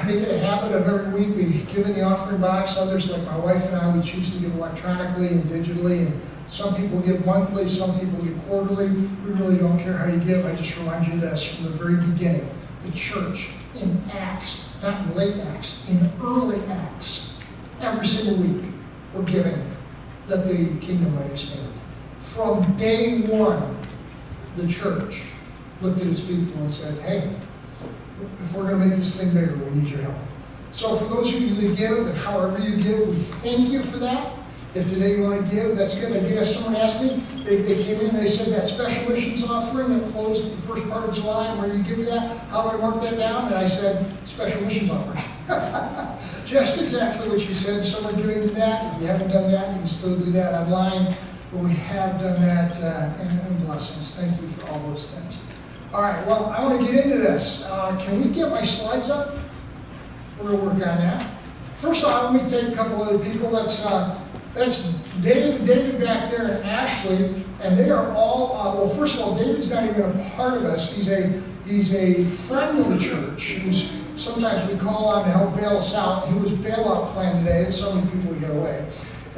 make it a habit of every week we give in the offering box. Others, like my wife and I, we choose to give electronically and digitally. And some people give monthly, some people give quarterly. We really don't care how you give. I just remind you this from the very beginning. The church in Acts, not in late Acts, in early Acts, every single week we're giving that the kingdom might expand. From day one, the church looked at its people and said, hey, if we're going to make this thing bigger, we need your help. So for those of you that give, and however you give, we thank you for that. If today you want to give, that's good. I did have someone ask me, they came in and they said that special missions offering that closed at the first part of July, and where do you give that? How do I mark that down? And I said, special missions offering. Just exactly what you said. Some are giving to that. If you haven't done that, you can still do that online. But we have done that, and blessings. Thank you for all those things. All right, well, I want to get into this. Can we get my slides up? We're going to work on that. First off, let me thank a couple other people. That's David back there and Ashley, and they are all, well, first of all, David's not even a part of us. He's a friend of the church who's sometimes we call on to help bail us out. He was bailout plan today, and so many people get away.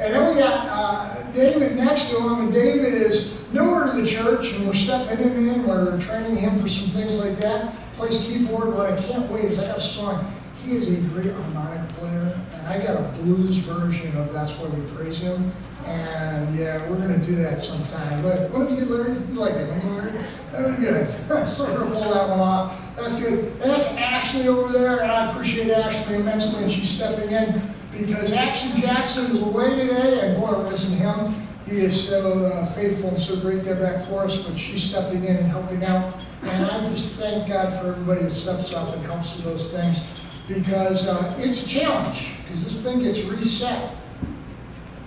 And then we got David next to him, and David is newer to the church, and we're stepping him in, we're training him for some things like that. Plays keyboard. What I can't wait is I got a song. He is a great harmonic player, and I got a blues version of That's Why We Praise Him. And yeah, we're going to do that sometime. But what did you learn? You like that, don't you, Larry? That was good. So we're going to pull that one off. That's good. And that's Ashley over there, and I appreciate Ashley immensely, and she's stepping in because Ashley Jackson is away today, and boy, we're missing him. He is so faithful and so great there back for us, but she's stepping in and helping out. And I just thank God for everybody that steps up and helps with those things. Because it's a challenge, because this thing gets reset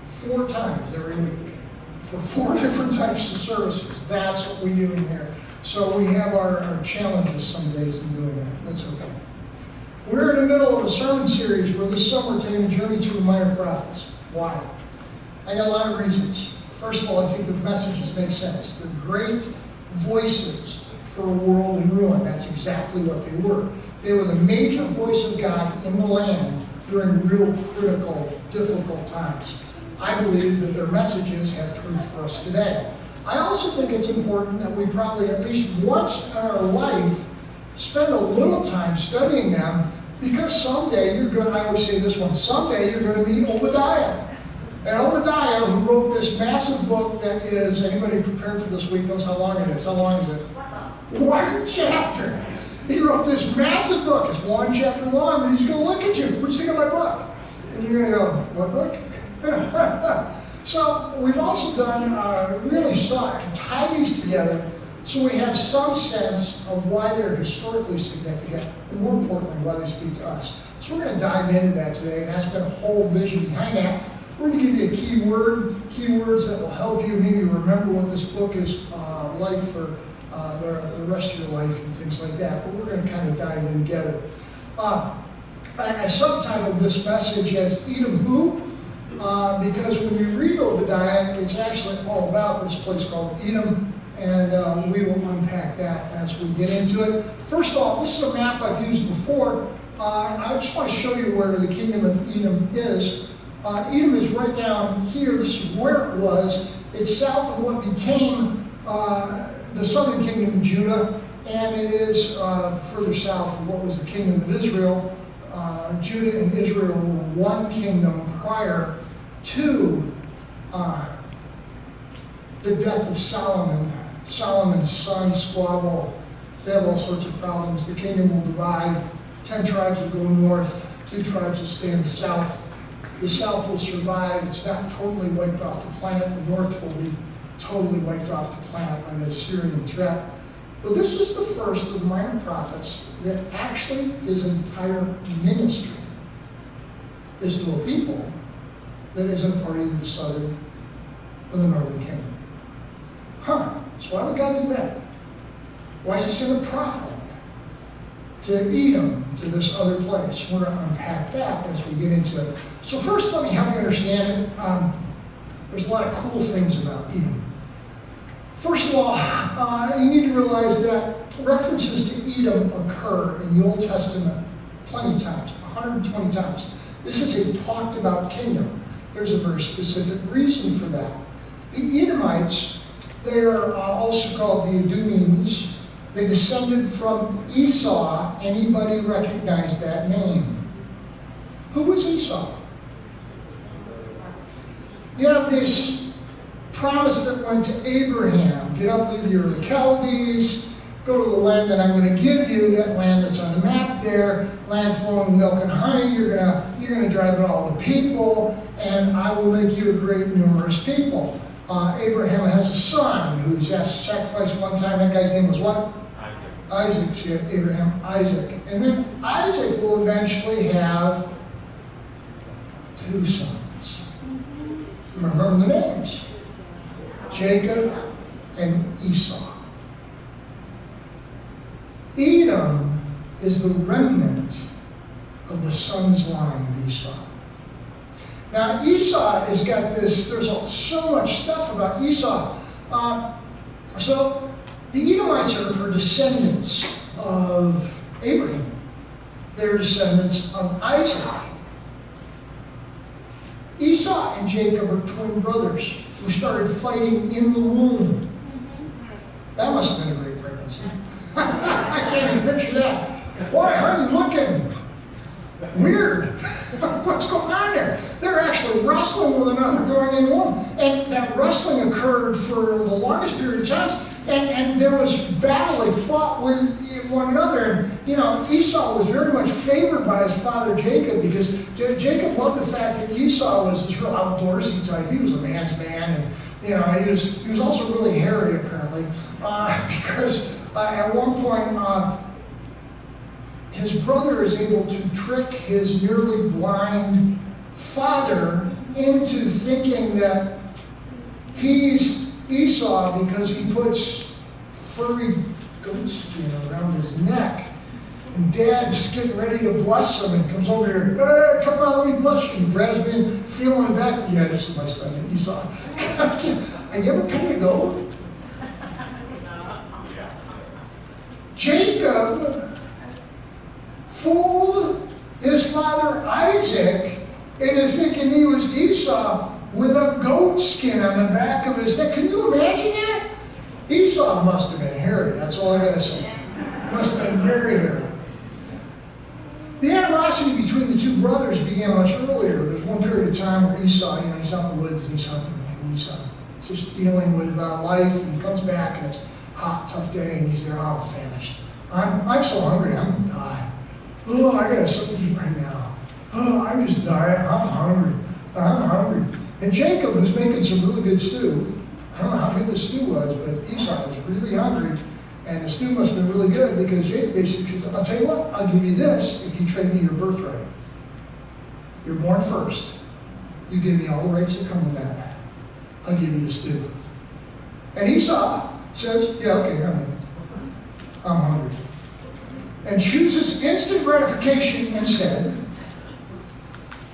4 times every week for 4 different types of services. That's what we do in here. So we have our challenges some days in doing that. That's okay. We're in the middle of a sermon series where this summer we're taking a journey through the minor prophets. Why? I got a lot of reasons. First of all, I think the messages make sense. They're great voices for a world in ruin. That's exactly what they were. They were the major voice of God in the land during real critical, difficult times. I believe that their messages have truth for us today. I also think it's important that we probably at least once in our life spend a little time studying them, because someday you're going to, I always say this one, someday you're going to meet Obadiah. And Obadiah, who wrote this massive book that is, anybody prepared for this week knows how long it is. How long is it? 1 chapter. He wrote this massive book. It's 1 chapter long, but he's going to look at you. What do you think of my book? And you're going to go, what book? So we've also done, really sought to tie these together so we have some sense of why they're historically significant, and more importantly, why they speak to us. So we're going to dive into that today, and that's been a whole vision behind that. We're going to give you a key word, keywords that will help you maybe remember what this book is like for the rest of your life and things like that. But we're going to kind of dive in together. I subtitled this message as Edom Who, because when you read Obadiah, it's actually all about this place called Edom, and we will unpack that as we get into it. First of all, this is a map I've used before. I just want to show you where the kingdom of Edom is. Edom is right down here. This is where it was. It's south of what became the southern kingdom of Judah, and it is further south of what was the kingdom of Israel. Judah and Israel were one kingdom prior to the death of Solomon. Solomon's sons squabble. They have all sorts of problems. The kingdom will divide. 10 tribes will go north. 2 tribes will stay in the south. The south will survive. It's not totally wiped off the planet. The north will be totally wiped off the planet by the Assyrian threat. But this is the first of the minor prophets that actually his entire ministry is to a people that isn't part of the southern or the northern kingdom. So why would God do that? Why is he send a prophet to Edom, to this other place? We're going to unpack that as we get into it. So first, let me help you understand it. There's a lot of cool things about Edom. First of all, you need to realize that references to Edom occur in the Old Testament plenty of times, 120 times. This is a talked about kingdom. There's a very specific reason for that. The Edomites, they are also called the Edomians. They descended from Esau. Anybody recognize that name? Who was Esau? You have this promise that went to Abraham. Get up with your Chaldees, go to the land that I'm going to give you, that land that's on the map there, land flowing with milk and honey. You're going to drive out all the people, and I will make you a great, numerous people. Abraham has a son who's asked to sacrifice one time. That guy's name was what? Isaac. So you have Abraham, Isaac. And then Isaac will eventually have 2 sons. Remember the names. Jacob and Esau. Edom is the remnant of the son's line of Esau. Now, Esau has got this, there's so much stuff about Esau. So, the Edomites are descendants of Abraham. They're descendants of Isaac. Esau and Jacob are twin brothers who started fighting in the womb. That must have been a great pregnancy. I can't even picture that. Boy, how are you looking? Weird. What's going on there? They're actually wrestling with another going in the womb. And that wrestling occurred for the longest period of time. And there was battle. They fought with one another. And, you know, Esau was very much favored by his father Jacob because Jacob loved the fact that Esau was this real outdoorsy type. He was a man's man. And, you know, he was also really hairy, apparently. Because at one point, his brother is able to trick his nearly blind father into thinking that he's Esau because he puts furry goat skin around his neck. And Dad's getting ready to bless him and comes over here, hey, come on, let me bless you. And grabs me and feeling my back. Yeah, this is my son, Esau. Have you ever petted a goat? Jacob fooled his father Isaac into thinking he was Esau with a goat skin on the back of his neck. Can you imagine that? Esau must have been hairy. That's all I got to say. Must have been very hairy. The animosity between the 2 brothers began much earlier. There's one period of time where Esau, you know, he's out in the woods and he's hunting and he's just dealing with life, and he comes back and it's a hot, tough day and he's there, oh, I'm famished. I'm so hungry, I'm going to die. Oh, I got something to eat right now. Oh, I'm just dying. I'm hungry. And Jacob, who's making some really good stew, I don't know how good the stew was, but Esau was really hungry, and the stew must have been really good because Jacob basically said, I'll tell you what, I'll give you this if you trade me your birthright. You're born first. You give me all the rights that come with that. I'll give you the stew. And Esau says, yeah, okay, I'm hungry. And chooses instant gratification instead,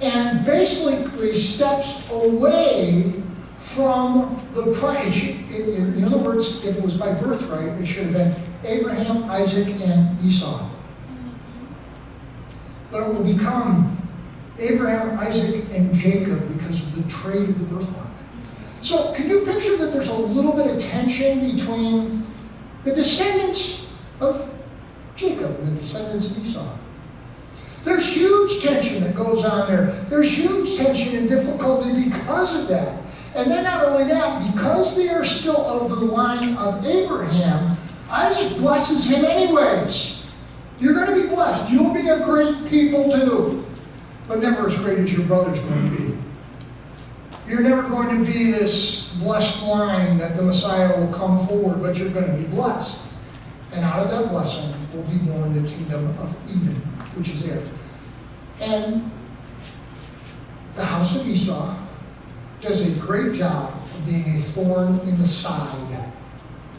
and basically steps away from the price. In other words, if it was by birthright, it should have been Abraham, Isaac, and Esau. But it will become Abraham, Isaac, and Jacob because of the trade of the birthmark. So can you picture that there's a little bit of tension between the descendants of Jacob and the descendants of Esau? There's huge tension that goes on there. There's huge tension and difficulty because of that. And then not only that, because they are still of the line of Abraham, Isaac blesses him anyways. You're going to be blessed. You'll be a great people too. But never as great as your brother's going to be. You're never going to be this blessed line that the Messiah will come forward, but you're going to be blessed. And out of that blessing will be born the kingdom of Eden, which is there. And the house of Esau does a great job of being a thorn in the side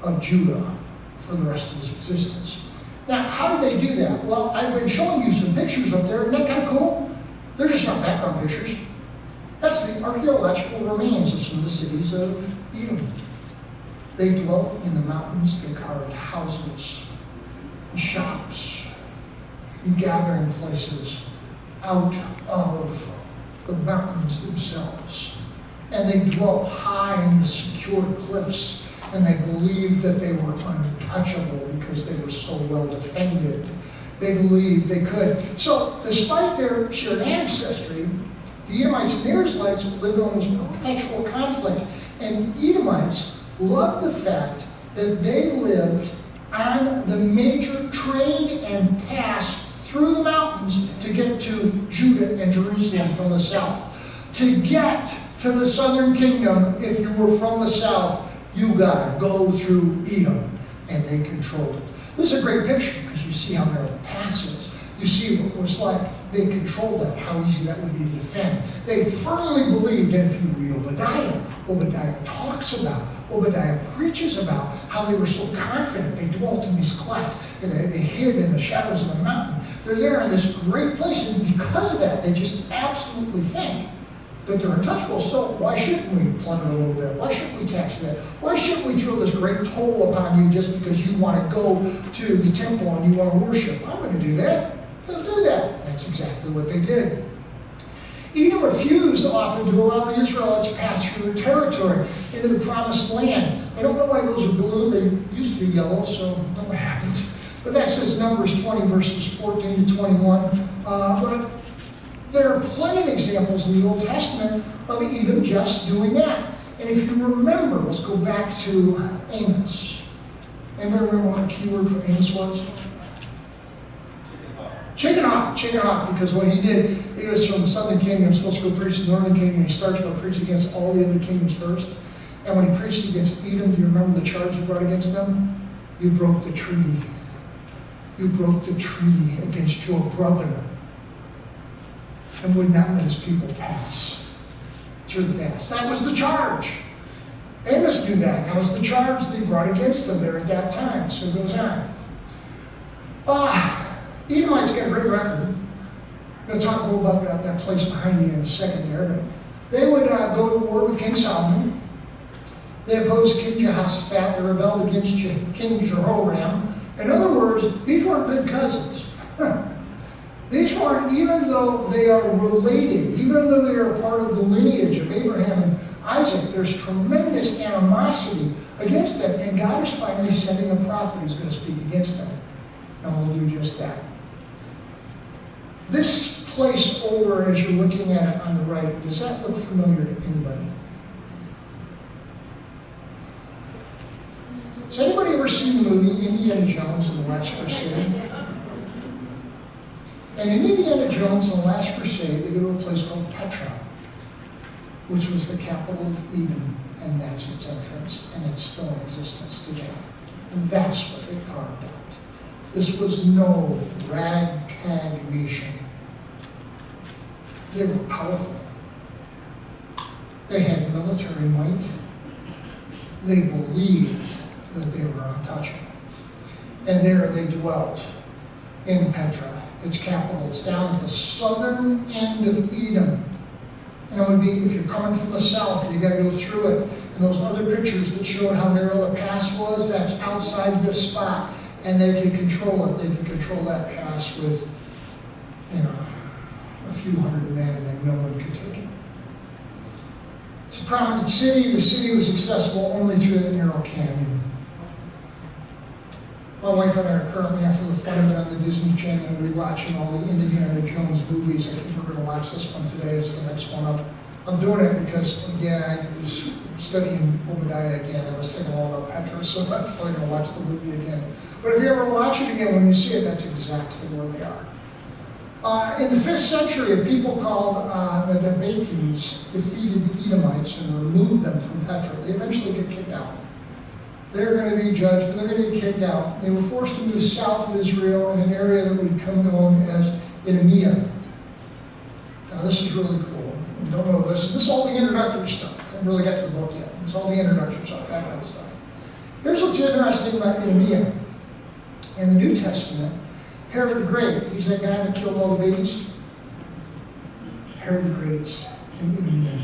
of Judah for the rest of his existence. Now, how did they do that? Well, I've been showing you some pictures up there. Isn't that kind of cool? They're just not background pictures. That's the archaeological remains of some of the cities of Edom. They dwelt in the mountains. They carved houses and shops in gathering places out of the mountains themselves. And they dwelt high in the secure cliffs, and they believed that they were untouchable because they were so well defended. They believed they could. So, despite their shared ancestry, the Edomites and the Israelites lived in almost perpetual conflict. And Edomites loved the fact that they lived on the major trade and pass through the mountains to get to Judah and Jerusalem from the south. To get to the southern kingdom, if you were from the south, you got to go through Edom, and they controlled it. This is a great picture because you see how narrow the pass is. You see what it was like. They controlled that, how easy that would be to defend. They firmly believed, and if you read Obadiah, Obadiah talks about, Obadiah preaches about how they were so confident. They dwelt in these clefts, and they hid in the shadows of the mountain. They're there in this great place, and because of that, they just absolutely think that they're untouchable. So why shouldn't we plunder a little bit? Why shouldn't we tax you that? Why shouldn't we throw this great toll upon you just because you want to go to the temple and you want to worship? I'm going to do that. They'll do that. That's exactly what they did. Edom refused often to allow the Israelites to pass through their territory into the promised land. I don't know why those are blue. They used to be yellow, so I don't know what happened. But that says Numbers 20, verses 14 to 21. But there are plenty of examples in the Old Testament of Edom just doing that. And if you remember, let's go back to Amos. Anybody remember what the key word for Amos was? Chicken hawk, because what he did, he was from the southern kingdom, supposed to go preach to the northern kingdom. He starts by preaching against all the other kingdoms first. And when he preached against Edom, do you remember the charge he brought against them? You broke the treaty. You broke the treaty against your brother and would not let his people pass through the pass. That was the charge. Amos knew that. That was the charge they brought against them there at that time. So it goes on. Edomites got a great record. I'm going to talk a little about that place behind you in a second there. But they would go to war with King Solomon. They opposed King Jehoshaphat. They rebelled against King Jehoram. In other words, these weren't good cousins. These weren't, even though they are related, even though they are part of the lineage of Abraham and Isaac, there's tremendous animosity against them. And God is finally sending a prophet who's going to speak against them. And we'll do just that. This place over, as you're looking at it on the right, does that look familiar to anybody? Has anybody ever seen the movie Indiana Jones and the Last Crusade? And in Indiana Jones and the Last Crusade, they go to a place called Petra, which was the capital of Edom, and that's its entrance, and it's still in existence today. And that's what they carved out. This was no ragtag nation. They were powerful. They had military might. They believed that they were untouchable. And there they dwelt in Petra, its capital. It's down at the southern end of Edom. And it would be, if you're coming from the south, you got to go through it. And those other pictures that showed how narrow the pass was, that's outside this spot. And they could control it. They could control that pass with, a few hundred men, and no one could take it. It's a prominent city. The city was accessible only through the narrow canyon. My wife and I are currently, after the fun of it on the Disney Channel, rewatching all the Indiana Jones movies. I think we're going to watch this one today. It's the next one up. I'm doing it because, I was studying Obadiah again. I was thinking all about Petra, so I'm probably going to watch the movie again. But if you ever watch it again, when you see it, that's exactly where they are. In the 5th century, a people called the Nabateans defeated the Edomites and removed them from Petra. They eventually get kicked out. They're going to be judged, but they're going to get kicked out. They were forced to move south of Israel in an area that would become known as Idumea. Now, this is really cool. You don't know this. This is all the introductory stuff. I haven't really got to the book yet. It's all the introductory stuff, that kind of stuff. Here's what's interesting about Idumea. In the New Testament, Herod the Great, he's that guy that killed all the babies. Herod the Great's in Idumea.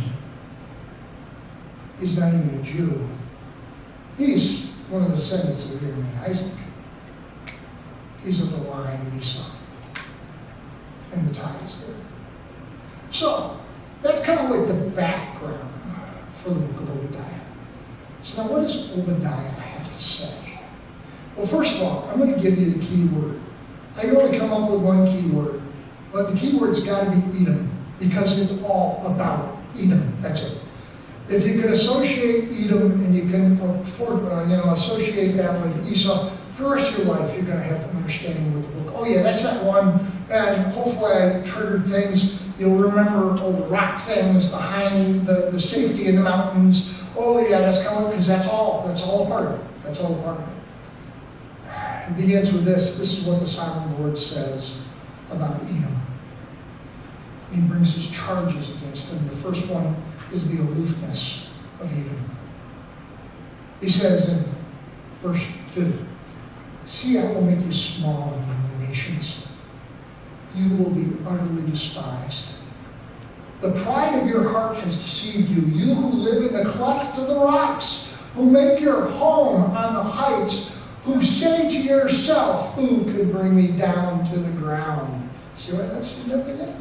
He's not even a Jew. He's one of the descendants of Abraham and Isaac. He's of the line of Esau. and the ties there. So, that's kind of like the background for the book of Obadiah. So now what does Obadiah have to say? Well, first of all, I'm going to give you the key word. I can only come up with one key word, but the key word's got to be Edom, because it's all about Edom. That's it. If you can associate Edom and you can associate that with Esau, for the rest of your life, you're going to have an understanding with the book. Oh yeah, that's that one, and hopefully I triggered things. You'll remember all the rock things, the safety in the mountains. Oh yeah, that's coming, because that's all a part of it. That's all a part of it. It begins with this. This is what the sovereign Lord says about Edom. He brings his charges against them. The first one is the aloofness of Edom. He says in verse 2, "See, I will make you small among the nations. You will be utterly despised. The pride of your heart has deceived you, you who live in the cleft of the rocks, who make your home on the heights, who say to yourself, who could bring me down to the ground?" See why that's significant?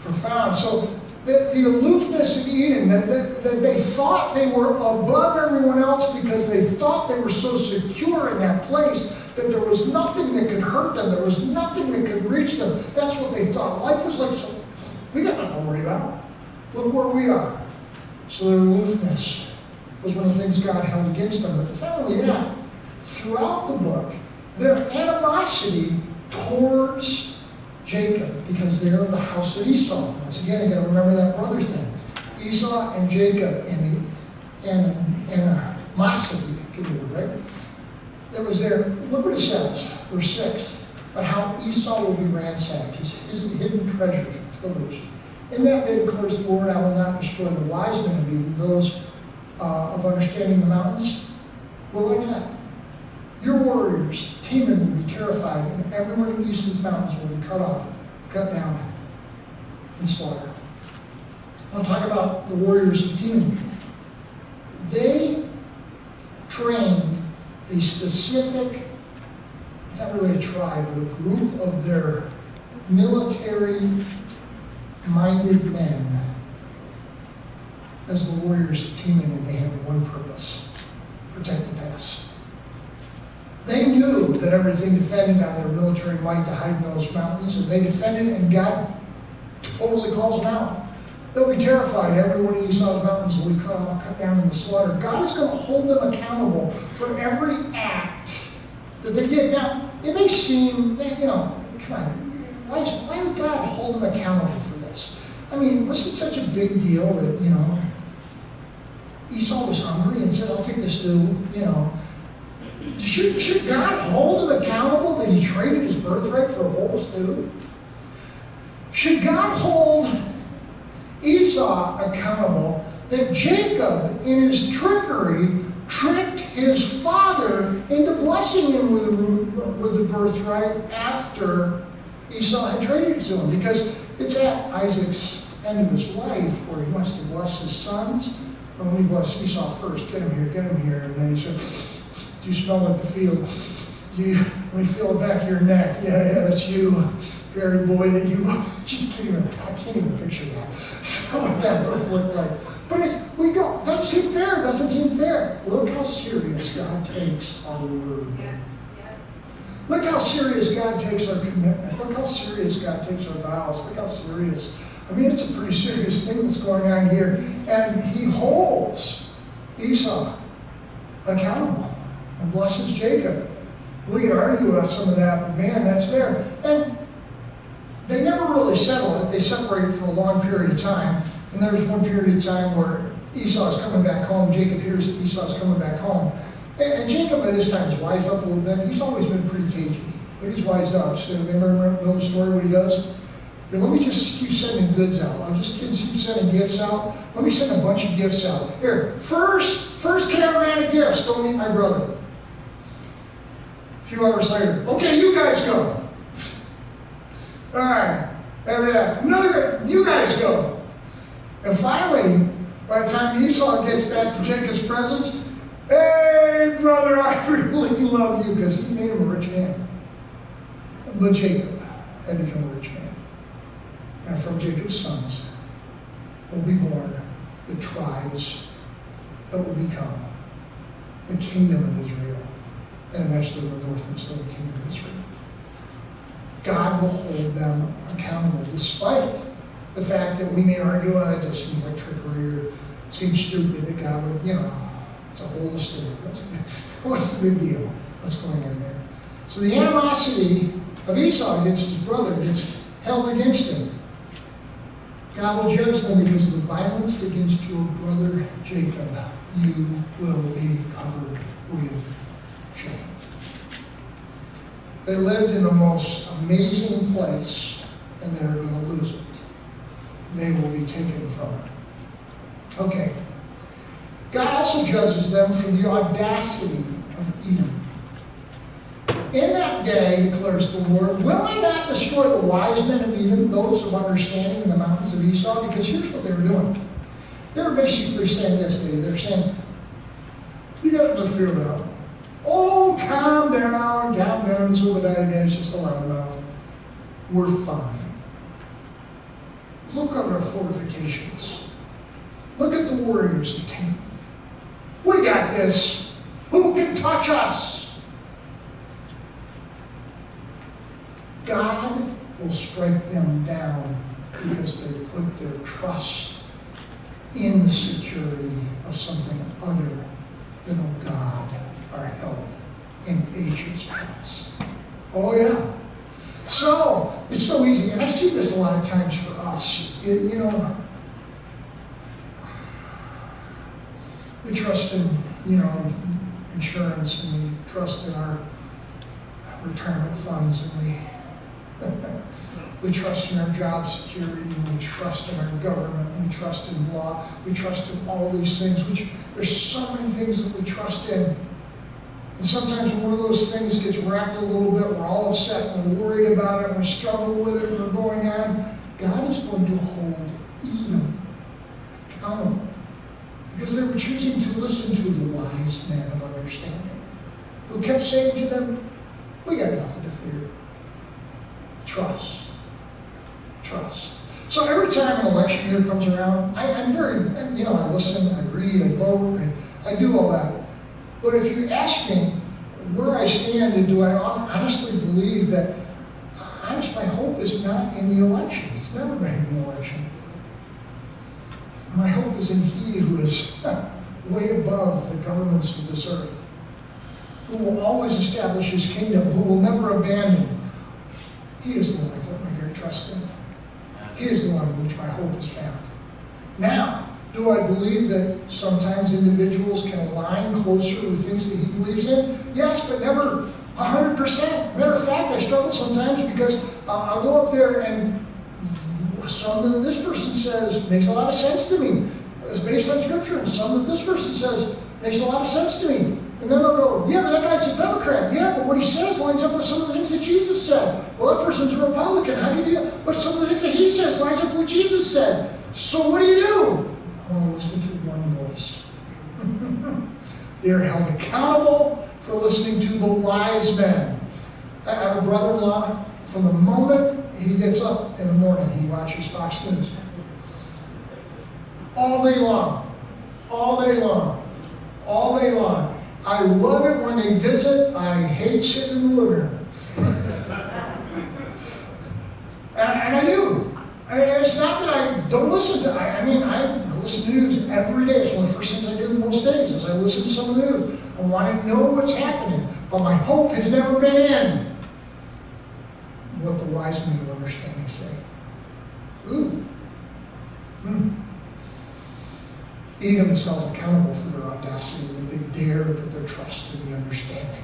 Profound. So the aloofness of Edom, that they thought they were above everyone else because they thought they were so secure in that place that there was nothing that could hurt them, there was nothing that could reach them. That's what they thought. Life was like, so we got nothing to worry about. Look where we are. So their aloofness was one of the things God held against them. But not only that, throughout the book, their animosity towards Jacob, because they're of the house of Esau. Once again, you got to remember that brother thing. Esau and Jacob and animosity, right? That was there. Look what it says, verse 6. "But how Esau will be ransacked, his hidden treasures and pillaged. In that day declares the Lord, I will not destroy the wise men of Edom, those of understanding the mountains. Will I not? Your warriors, Teman, will be terrified, and everyone in Esau's mountains will be cut off, cut down, and slaughtered." I'll talk about the warriors of Teman. They trained a specific, it's not really a tribe, but a group of their military-minded men as the warriors of Teman, and they had one purpose: protect the pass. They knew that everything depended on their military might to hide in those mountains, and they defended, and God totally calls them out. They'll be terrified. Everyone in Esau's mountains will be cut off, cut down, and slaughtered. God is going to hold them accountable for every act that they did. Now, it may seem, come on, why would God hold them accountable for this? I mean, was it such a big deal that, Esau was hungry and said, I'll take this stew, Should God hold him accountable that he traded his birthright for a bowl of stew? Should God hold Esau accountable that Jacob, in his trickery, tricked his father into blessing him with the birthright after Esau had traded it to him? Because it's at Isaac's end of his life where he wants to bless his sons. Well, let me bless Esau first. Get him here. And then he said, "Do you smell like the field? Let me feel the back of your neck. Yeah, that's you, very boy that you." I can't even picture that. So what that would look like. But doesn't seem fair. Look how serious God takes our word. Yes. Look how serious God takes our commitment. Look how serious God takes our vows. Look how serious. I mean, it's a pretty serious thing that's going on here. And he holds Esau accountable and blesses Jacob. We could argue about some of that, but man, that's there. And they never really settle it. They separate for a long period of time. And there was one period of time where Esau's coming back home. Jacob hears that Esau's coming back home. And Jacob by this time is wised up a little bit. He's always been pretty cagey, but he's wised up. So remember the story, what he does? Let me just keep sending goods out. I'll just keep sending gifts out. Let me send a bunch of gifts out. Here, first caravan of gifts. Don't meet my brother. A few hours later, okay, you guys go. All right, after that, you guys go. And finally, by the time Esau gets back to Jacob's presence, hey, brother, I really love you, because he made him a rich man. But Jacob, and become a rich man. And from Jacob's sons will be born the tribes that will become the kingdom of Israel, and eventually the north and southern kingdom of Israel. God will hold them accountable, despite the fact that we may argue, well, that just seems like trickery, or seems stupid that God would, it's a whole story. What's the big deal? What's going on there? So the animosity of Esau against his brother gets held against him. God will judge them because of the violence against your brother Jacob. You will be covered with shame. They lived in the most amazing place, and they're going to lose it. They will be taken from it. Okay. God also judges them for the audacity of Edom. In that day, declares the Lord, will I not destroy the wise men of Edom, those of understanding in the mountains of Esau? Because here's what they were doing. They were basically saying this, David. They're saying, you got nothing to fear about. Oh, calm down. It's Obadiah, it's just a loudmouth. We're fine. Look at our fortifications. Look at the warriors of Canaan. We got this. Who can touch us? God will strike them down because they put their trust in the security of something other than of God, our help in ages past. Oh yeah. So, it's so easy, and I see this a lot of times for us. We trust in, insurance, and we trust in our retirement funds, and we trust in our job security, and we trust in our government, and we trust in law, we trust in all these things, there's so many things that we trust in. And sometimes when one of those things gets wrecked a little bit, we're all upset, and we're worried about it, and we struggle with it, and we're going on. God is going to hold Edom accountable. Because they were choosing to listen to the wise man of understanding, who kept saying to them, we got nothing to fear. Trust. So every time an election year comes around, I'm very, I listen, I read, I vote, I do all that. But if you ask me where I stand and do I honestly believe that, my hope is not in the election. It's never been in the election. My hope is in He who is way above the governments of this earth, who will always establish His kingdom, who will never abandon. He is the one I put my great trust in. He is the one in which my hope is found. Now, do I believe that sometimes individuals can align closer with things that he believes in? Yes, but never 100%. Matter of fact, I struggle sometimes because I'll go up there and some that this person says makes a lot of sense to me. It's based on Scripture. And some that this person says makes a lot of sense to me. And then I'll go, yeah, but that guy's a Democrat. Yeah, but what he says lines up with some of the things that Jesus said. Well, that person's a Republican. How do you do that? But some of the things that he says lines up with what Jesus said. So what do? I want to listen to one voice. They are held accountable for listening to the wise men. I have a brother-in-law. From the moment he gets up in the morning, he watches Fox News. All day long. All day long. All day long. I love it when they visit. I hate sitting in the living room. and I do. It's not that I don't listen to it. I listen to news every day. It's one of the first things I do most days is I listen to some of the news. I want to know what's happening. But my hope has never been in what the wise men of understanding say. Ooh. Edom is held accountable for their audacity that they dare to put their trust in the understanding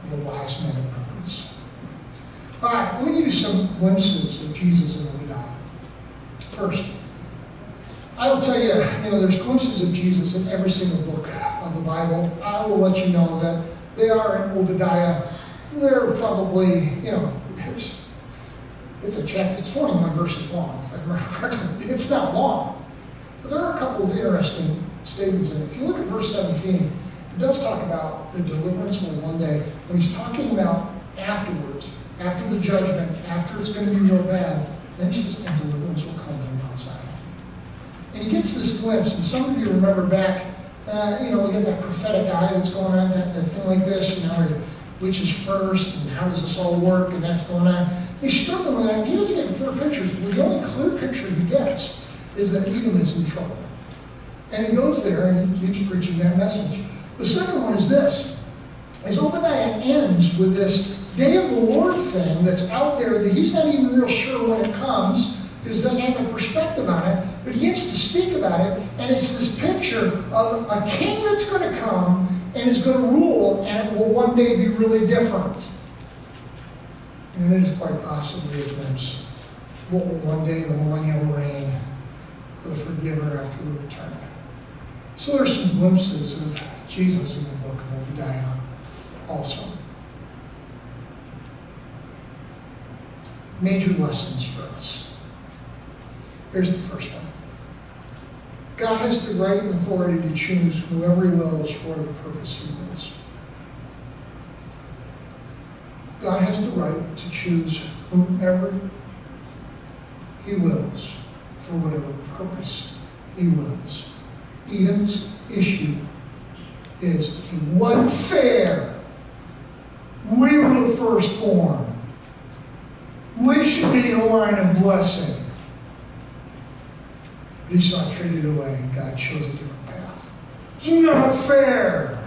of the wise men of providence. All right, let me give you some glimpses of Jesus in Obadiah. First, I will tell you, there's glimpses of Jesus in every single book of the Bible. I will let you know that they are in Obadiah. They're probably, it's a chapter. It's 21 verses long, if I remember correctly. It's not long. But there are a couple of interesting statements in it. If you look at verse 17, it does talk about the deliverance will one day. When he's talking about afterwards, after the judgment, after it's going to be real bad, then he says, and deliverance will come from outside. And he gets this glimpse, and some of you remember back, we get that prophetic eye that's going on, that thing like this, which is first, and how does this all work, and that's going on. He's struggling with that, and he doesn't get clear pictures. But the only clear picture he gets is that Edom is in trouble. And he goes there, and he keeps preaching that message. The second one is this, as Obadiah ends with this day of the Lord thing that's out there that he's not even real sure when it comes, because he doesn't have the perspective on it, but he gets to speak about it, and it's this picture of a king that's going to come and is going to rule, and it will one day be really different. And it is quite possibly a glimpse what will one day the millennial reign of the forgiver after the return. So there's some glimpses of Jesus in the book of Obadiah also. Major lessons for us. Here's the first one. God has the right and authority to choose whoever he wills for the purpose he wills. God has the right to choose whomever he wills for whatever purpose he wills. Edom's issue is it wasn't fair. We were the firstborn. We should be the line of blessing. But Esau traded away, and God chose a different path. It's not fair.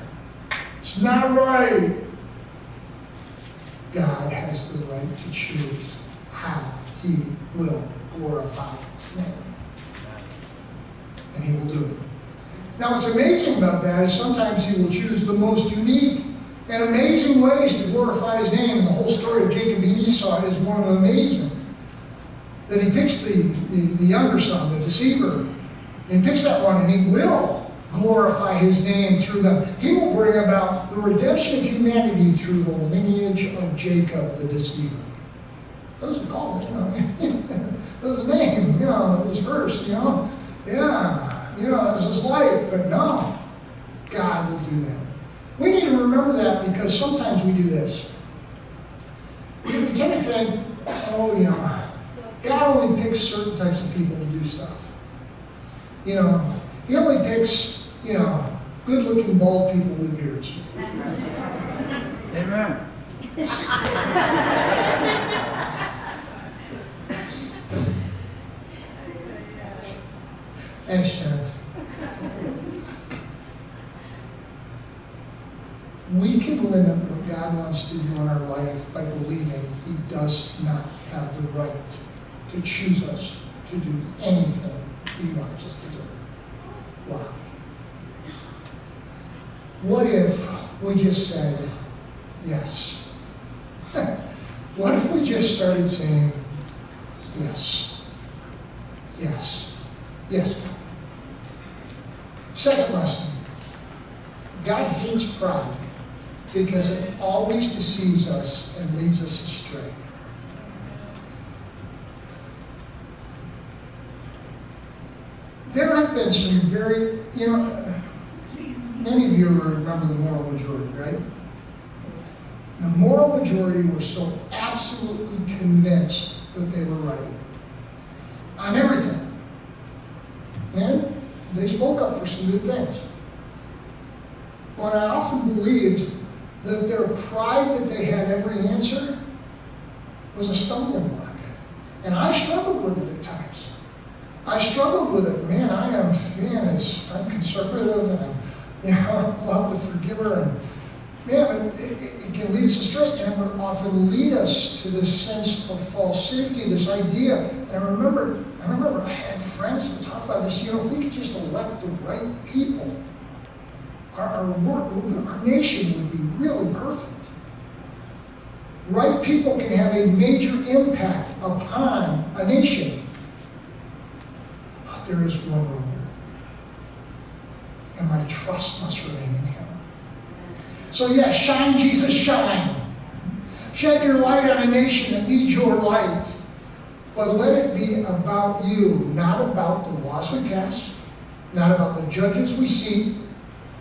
It's not right. God has the right to choose how he will glorify his name. And he will do it. Now, what's amazing about that is sometimes he will choose the most unique and amazing ways to glorify his name. And the whole story of Jacob and Esau is one of amazement. That he picks the younger son, the deceiver, and he picks that one, and he will glorify his name through them. He will bring about the redemption of humanity through the lineage of Jacob, the deceiver. That was called, that was the name, it was first, Yeah, that was his life, but no, God will do that. We need to remember that because sometimes we do this. We tend to think, God only picks certain types of people to do stuff. He only picks, good-looking bald people with beards. Amen. Thanks, Janet. We can limit what God wants to do in our life by believing he does not have the right to choose us to do anything he wants us to do. Wow. What if we just said yes? What if we just started saying yes? Yes. Yes. Second lesson. God hates pride because it always deceives us and leads us astray. There have been some very, many of you remember the moral majority, right? The moral majority were so absolutely convinced that they were right on everything. And they spoke up for some good things. But I often believed that their pride that they had every answer was a stumbling block. And I struggled with it at times. I struggled with it. I'm conservative and I love the forgiver. And it can lead us astray. And it would often lead us to this sense of false safety, this idea. And I remember I had friends that talk about this. If we could just elect the right people, our nation would be really perfect. Right people can have a major impact upon a nation. But there is one ruler. And my trust must remain in him. So yes, shine, Jesus, shine. Shed your light on a nation that needs your light. But let it be about you, not about the laws we pass, not about the judges we seat,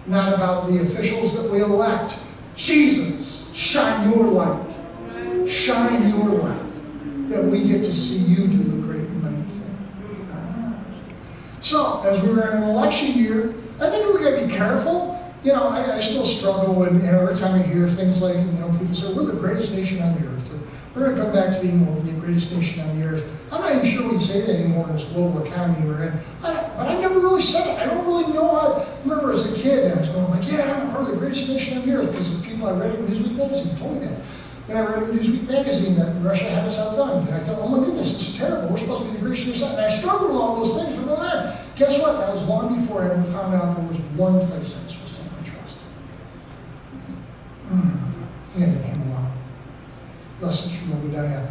not about the officials that we elect. Jesus, shine your light. shine your light, that we get to see you do a great and mighty thing. So, as we're in an election year, I think we're going to be careful. You know, I still struggle when, every time I hear things like, people say, we're the greatest nation on the earth, or we're going to come back to being the greatest nation on the earth. I'm not even sure we'd say that anymore in this global economy we're in. But I never really said it. I don't really know how. I remember as a kid, I was going like, yeah, I'm part of the greatest nation on the earth, because the people I read in Newsweek magazine told me that. Then I read in Newsweek magazine that Russia had us outgunned. And I thought, oh my goodness, this is terrible. We're supposed to be the greatest nation. And I struggled with all those things for going there. Guess what? That was long before I ever found out there was one place I was supposed to have my trust. And it came along. Lessons from Obadiah.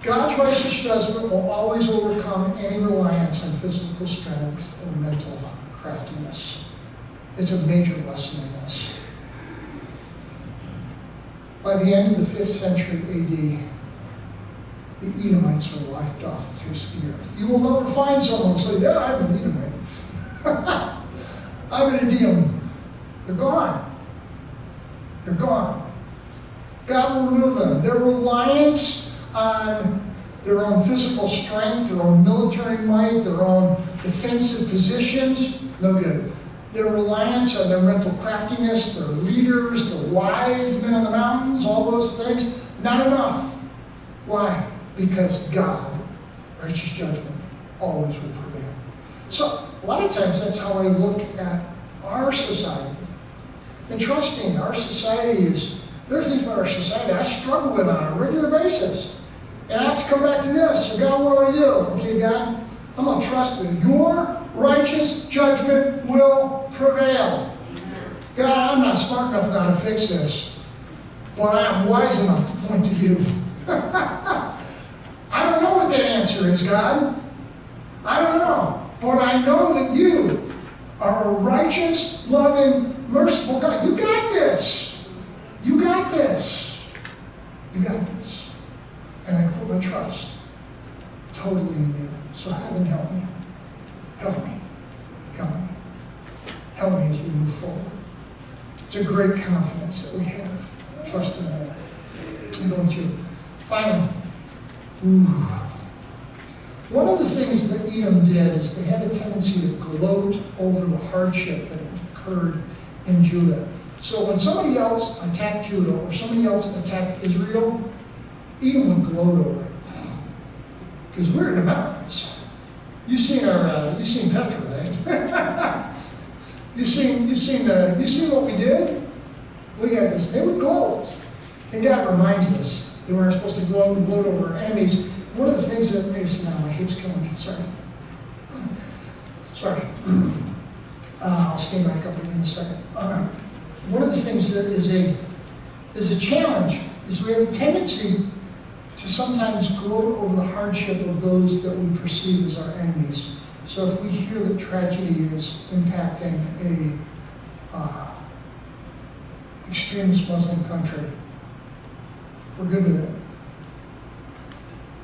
God's righteous judgment will always overcome any reliance on physical strength or mental craftiness. It's a major lesson in this. By the end of the 5th century AD, the Edomites were wiped off the face of the earth. You will never find someone who say, yeah, I'm an Edomite. I'm an Edom. They're gone. They're gone. God will remove them. Their reliance on their own physical strength, their own military might, their own defensive positions, no good. Their reliance on their mental craftiness, their leaders, the wise men on the mountains, all those things, not enough. Why? Because God, righteous judgment, always will prevail. So, a lot of times that's how I look at our society. And trust me, our society is, there are things about our society I struggle with on a regular basis. And I have to come back to this. So God, what do? Okay, God, I'm going to trust that your righteous judgment will prevail. God, I'm not smart enough now to fix this, but I am wise enough to point to you. I don't know what the answer is, God. I don't know. But I know that you are a righteous, loving, merciful God. You got this. You got this. You got this. And I put my trust totally in you. So heaven, help me. Help me. Help me. Help me as we move forward. It's a great confidence that we have. Trust in that. I'm going through. Finally. One of the things that Edom did is they had a tendency to gloat over the hardship that occurred in Judah. So when somebody else attacked Judah or somebody else attacked Israel, Edom would gloat over it. Because we're in the mountains. You've seen Petra, right? You've seen what we did? Look at this. They would gloat. And God reminds us that we're supposed to gloat over our enemies. One of the things that makes now my hips killing me. Sorry. I'll stand back up again in a second. One of the things that is a challenge is we have a tendency to sometimes gloat over the hardship of those that we perceive as our enemies. So if we hear that tragedy is impacting a extremist Muslim country, we're good with it.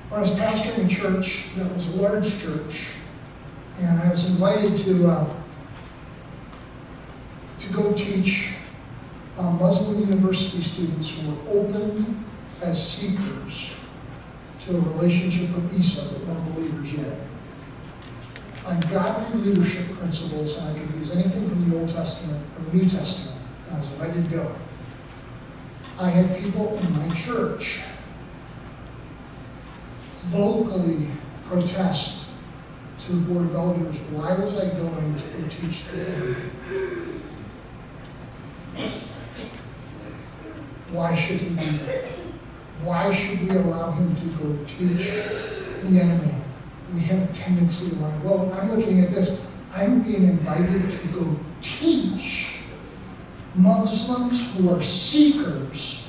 When I was pastoring a church that was a large church, and I was invited to go teach Muslim university students who were open as seekers to a relationship with Esau that weren't believers yet, on godly leadership principles, and I could use anything from the Old Testament or the New Testament. I was invited to go. I had people in my church vocally protest to the Board of Elders, why was I going to go teach the enemy? Why should he do that? Why should we allow him to go teach the enemy? We have a tendency to want to go. I'm looking at this. I'm being invited to go teach Muslims who are seekers,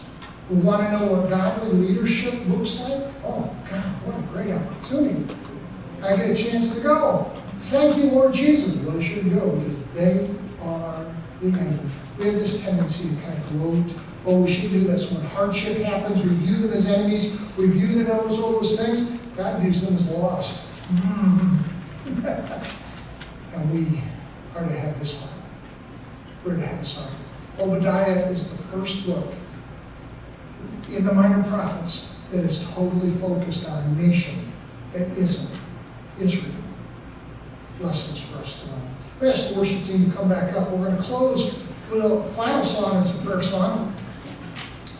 who want to know what godly leadership looks like. Oh, God, what a great opportunity. I get a chance to go. Thank you, Lord Jesus. Well, I should go because they are the enemy. We have this tendency to kind of gloat. Oh, we should do this. When hardship happens, we view them as enemies. We view them as all those things. God views them as lost. And we are to have His heart. We're to have His heart. Obadiah is the first book in the minor prophets that is totally focused on a nation that isn't Israel. Lessons for us to know. We ask the worship team to come back up. We're going to close with a final song. It's a prayer song.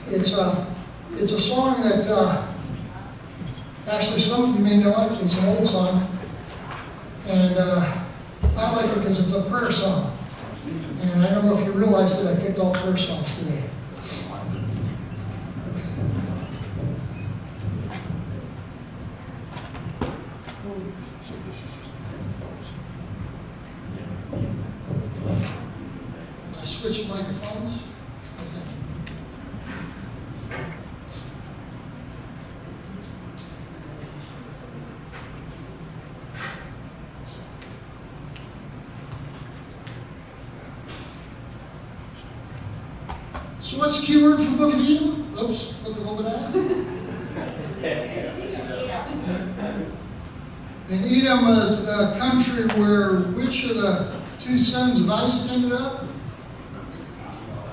It's a song that actually some of you may know it. It's an old song. And I like it because it's a prayer song. And I don't know if you realized it, I picked all prayer songs today. I switched microphones. So what's the key word for Book of Edom? Oops, Book of Obadiah. And Edom was the country where which of the two sons of Isaac ended up?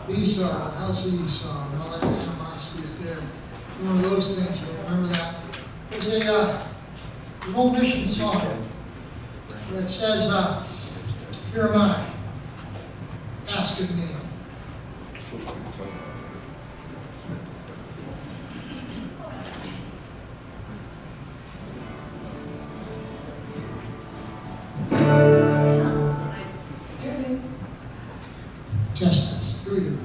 Esau, house of Esau, and all that animosity is there. Remember those things, you remember that. There's an old mission song that says, here am I, asking me. Test us through you.